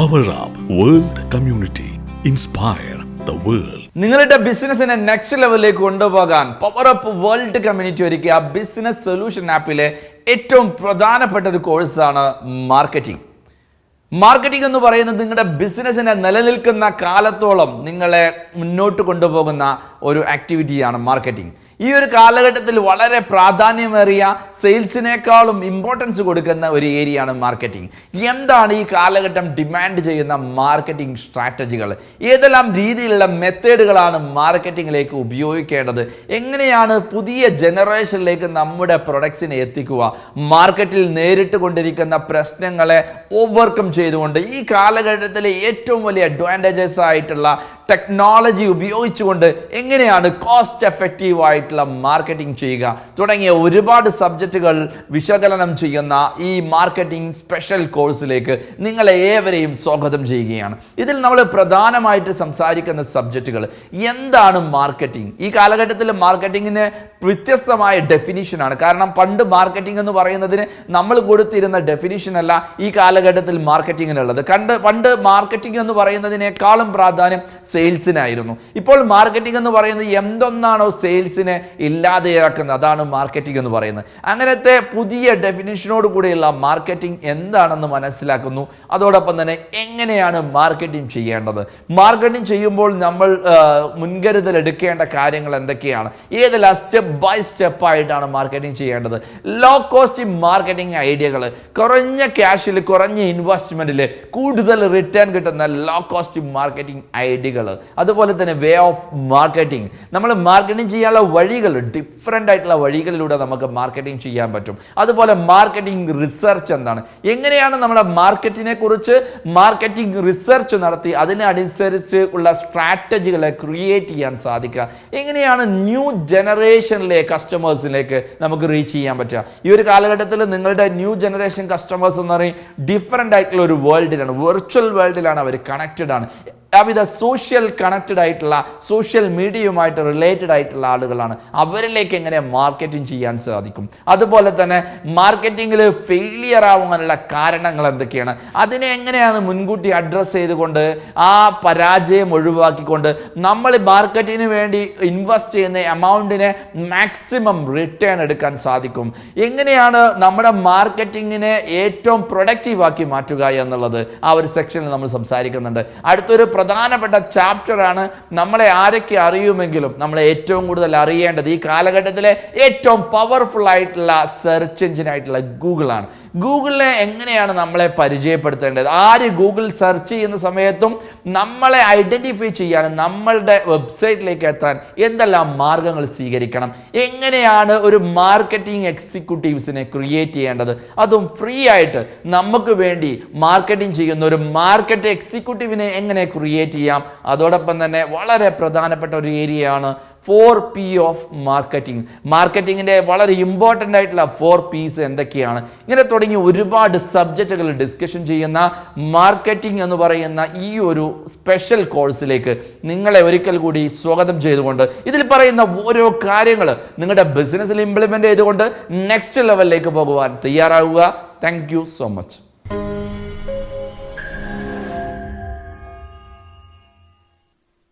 Power Up World Community. Inspire the world. നിങ്ങളുടെ ബിസിനസിനെ next ലെവലിലേക്ക് കൊണ്ടുപോകാൻ പവർ അപ്പ് വേൾഡ് കമ്മ്യൂണിറ്റി ഒരുക്കിയ ബിസിനസ് സൊല്യൂഷൻ ആപ്പിലെ ഏറ്റവും പ്രധാനപ്പെട്ട ഒരു കോഴ്സാണ് മാർക്കറ്റിംഗ്. മാർക്കറ്റിംഗ് എന്ന് പറയുന്നത് നിങ്ങളുടെ ബിസിനസ്സിനെ നിലനിൽക്കുന്ന കാലത്തോളം നിങ്ങളെ മുന്നോട്ട് കൊണ്ടുപോകുന്ന ഒരു ആക്ടിവിറ്റിയാണ് മാർക്കറ്റിംഗ്. ഈ ഒരു കാലഘട്ടത്തിൽ വളരെ പ്രാധാന്യമേറിയ സെയിൽസിനേക്കാളും ഇമ്പോർട്ടൻസ് കൊടുക്കുന്ന ഒരു ഏരിയയാണ് മാർക്കറ്റിംഗ്. എന്താണ് ഈ കാലഘട്ടം ഡിമാൻഡ് ചെയ്യുന്ന മാർക്കറ്റിംഗ് സ്ട്രാറ്റജികൾ? ഏതെല്ലാം രീതിയിലുള്ള മെത്തേഡുകളാണ് മാർക്കറ്റിംഗിലേക്ക് ഉപയോഗിക്കേണ്ടത്? എങ്ങനെയാണ് പുതിയ ജനറേഷനിലേക്ക് നമ്മുടെ പ്രൊഡക്ട്സിനെ എത്തിക്കുക? മാർക്കറ്റിൽ നേരിട്ട് കൊണ്ടിരിക്കുന്ന പ്രശ്നങ്ങളെ ഓവർകം ചെയ്തുകൊണ്ട് ഈ കാലഘട്ടത്തിലെ ഏറ്റവും വലിയ അഡ്വാൻറ്റേജസ് ആയിട്ടുള്ള ടെക്നോളജി ഉപയോഗിച്ചുകൊണ്ട് എങ്ങനെയാണ് കോസ്റ്റ് എഫക്റ്റീവ് ആയിട്ടുള്ള മാർക്കറ്റിംഗ് ചെയ്യുക തുടങ്ങിയ ഒരുപാട് സബ്ജക്റ്റുകൾ വിശകലനം ചെയ്യുന്ന ഈ മാർക്കറ്റിംഗ് സ്പെഷ്യൽ കോഴ്സിലേക്ക് നിങ്ങളെ ഏവരെയും സ്വാഗതം ചെയ്യുകയാണ്. ഇതിൽ നമ്മൾ പ്രധാനമായിട്ട് സംസാരിക്കുന്ന സബ്ജക്റ്റുകൾ എന്താണ് മാർക്കറ്റിംഗ്. ഈ കാലഘട്ടത്തിൽ മാർക്കറ്റിങ്ങിന് വ്യത്യസ്തമായ ഡെഫിനിഷനാണ്. കാരണം പണ്ട് മാർക്കറ്റിംഗ് എന്ന് പറയുന്നതിന് നമ്മൾ കൊടുത്തിരുന്ന ഡെഫിനിഷൻ അല്ല ഈ കാലഘട്ടത്തിൽ മാർക്കറ്റിങ്ങിനുള്ളത്. പണ്ട് മാർക്കറ്റിംഗ് എന്ന് പറയുന്നതിനേക്കാളും പ്രാധാന്യം സെയിൽസിനായിരുന്നു. ഇപ്പോൾ മാർക്കറ്റിംഗ് എന്ന് പറയുന്നത് എന്തൊന്നാണോ സെയിൽസിനെ ഇല്ലാതെയാക്കുന്നത് അതാണ് മാർക്കറ്റിംഗ് എന്ന് പറയുന്നത്. അങ്ങനത്തെ പുതിയ ഡെഫിനിഷനോട് കൂടിയുള്ള മാർക്കറ്റിംഗ് എന്താണെന്ന് മനസ്സിലാക്കുന്നു. അതോടൊപ്പം തന്നെ എങ്ങനെയാണ് മാർക്കറ്റിംഗ് ചെയ്യേണ്ടത്, മാർക്കറ്റിംഗ് ചെയ്യുമ്പോൾ നമ്മൾ മുൻകരുതൽ എടുക്കേണ്ട കാര്യങ്ങൾ എന്തൊക്കെയാണ്, ഏതെല്ലാം സ്റ്റെപ്പ് ബൈ സ്റ്റെപ്പ് ആയിട്ടാണ് മാർക്കറ്റിംഗ് ചെയ്യേണ്ടത്, ലോ കോസ്റ്റ് മാർക്കറ്റിംഗ് ഐഡിയകൾ, കുറഞ്ഞ ക്യാഷിൽ കുറഞ്ഞ ഇൻവെസ്റ്റ്മെന്റിൽ കൂടുതൽ റിട്ടേൺ കിട്ടുന്ന ലോ കോസ്റ്റ് മാർക്കറ്റിംഗ് ഐഡിയകൾ, അതുപോലെ തന്നെ വേ ഓഫ് മാർക്കറ്റിംഗ്. നമ്മൾ മാർക്കറ്റിംഗ് ചെയ്യാനുള്ള വഴികൾ, ഡിഫറെൻ്റ് ആയിട്ടുള്ള വഴികളിലൂടെ നമുക്ക് മാർക്കറ്റിംഗ് ചെയ്യാൻ പറ്റും. അതുപോലെ മാർക്കറ്റിംഗ് റിസർച്ച് എന്താണ്, എങ്ങനെയാണ് നമ്മുടെ മാർക്കറ്റിനെ കുറിച്ച് മാർക്കറ്റിംഗ് റിസർച്ച് നടത്തി അതിനനുസരിച്ച് ഉള്ള സ്ട്രാറ്റജികളെ ക്രിയേറ്റ് ചെയ്യാൻ സാധിക്കുക, എങ്ങനെയാണ് ന്യൂ ജനറേഷനിലെ കസ്റ്റമേഴ്സിലേക്ക് നമുക്ക് റീച്ച് ചെയ്യാൻ പറ്റുക. ഈ ഒരു കാലഘട്ടത്തിൽ നിങ്ങളുടെ ന്യൂ ജനറേഷൻ കസ്റ്റമേഴ്സ് എന്ന് പറയും ഡിഫറെൻ്റ് ആയിട്ടുള്ള ഒരു വേൾഡിലാണ്, വെർച്വൽ വേൾഡിലാണ് അവർ കണക്റ്റഡ് ആണ്. വിധ സോഷ്യൽ കണക്റ്റഡ് ആയിട്ടുള്ള സോഷ്യൽ മീഡിയയുമായിട്ട് റിലേറ്റഡ് ആയിട്ടുള്ള ആളുകളാണ്. അവരിലേക്ക് എങ്ങനെ മാർക്കറ്റിംഗ് ചെയ്യാൻ സാധിക്കും, അതുപോലെ തന്നെ മാർക്കറ്റിംഗിൽ ഫെയിലിയർ ആവാനുള്ള കാരണങ്ങൾ എന്തൊക്കെയാണ്, അതിനെ എങ്ങനെയാണ് മുൻകൂട്ടി അഡ്രസ്സ് ചെയ്തുകൊണ്ട് ആ പരാജയം ഒഴിവാക്കിക്കൊണ്ട് നമ്മൾ മാർക്കറ്റിന് വേണ്ടി ഇൻവെസ്റ്റ് ചെയ്യുന്ന എമൗണ്ടിനെ മാക്സിമം റിട്ടേൺ എടുക്കാൻ സാധിക്കും, എങ്ങനെയാണ് നമ്മുടെ മാർക്കറ്റിങ്ങിനെ ഏറ്റവും പ്രൊഡക്റ്റീവ് ആക്കി മാറ്റുക എന്നുള്ളത് ആ ഒരു സെക്ഷനിൽ നമ്മൾ സംസാരിക്കുന്നുണ്ട്. അടുത്തൊരു പ്രധാനപ്പെട്ട ചാപ്റ്ററാണ് നമ്മളെ ആരൊക്കെ അറിയുമെങ്കിലും നമ്മളെ ഏറ്റവും കൂടുതൽ അറിയേണ്ടത് ഈ കാലഘട്ടത്തിലെ ഏറ്റവും പവർഫുൾ ആയിട്ടുള്ള സെർച്ച് എഞ്ചിൻ ആയിട്ടുള്ള ഗൂഗിളാണ്. ഗൂഗിളിനെ എങ്ങനെയാണ് നമ്മളെ പരിചയപ്പെടുത്തേണ്ടത്, ആര് ഗൂഗിൾ സെർച്ച് ചെയ്യുന്ന സമയത്തും നമ്മളെ ഐഡൻറ്റിഫൈ ചെയ്യാനും നമ്മളുടെ വെബ്സൈറ്റിലേക്ക് എത്താൻ എന്തെല്ലാം മാർഗങ്ങൾ സ്വീകരിക്കണം, എങ്ങനെയാണ് ഒരു മാർക്കറ്റിംഗ് എക്സിക്യൂട്ടീവ്സിനെ ക്രിയേറ്റ് ചെയ്യേണ്ടത്, അതും ഫ്രീ ആയിട്ട് നമുക്ക് വേണ്ടി മാർക്കറ്റിംഗ് ചെയ്യുന്ന ഒരു മാർക്കറ്റ് എക്സിക്യൂട്ടീവിനെ എങ്ങനെ ക്രിയേറ്റ് ചെയ്യാം. അതോടൊപ്പം തന്നെ വളരെ പ്രധാനപ്പെട്ട ഒരു ഏരിയയാണ് 4P ഓഫ് മാർക്കറ്റിംഗ്. മാർക്കറ്റിങ്ങിൻ്റെ വളരെ ഇമ്പോർട്ടൻ്റ് ആയിട്ടുള്ള 4Ps എന്തൊക്കെയാണ്, ഇങ്ങനെ തുടങ്ങി ഒരുപാട് സബ്ജക്റ്റുകൾ ഡിസ്കഷൻ ചെയ്യുന്ന മാർക്കറ്റിംഗ് എന്ന് പറയുന്ന ഈ ഒരു സ്പെഷ്യൽ കോഴ്സിലേക്ക് നിങ്ങളെ ഒരിക്കൽ കൂടി സ്വാഗതം ചെയ്തുകൊണ്ട് ഇതിൽ പറയുന്ന ഓരോ കാര്യങ്ങൾ നിങ്ങളുടെ ബിസിനസ്സിൽ ഇംപ്ലിമെൻ്റ് ചെയ്തുകൊണ്ട് നെക്സ്റ്റ് ലെവലിലേക്ക് പോകുവാൻ തയ്യാറാവുക. Thank you so much.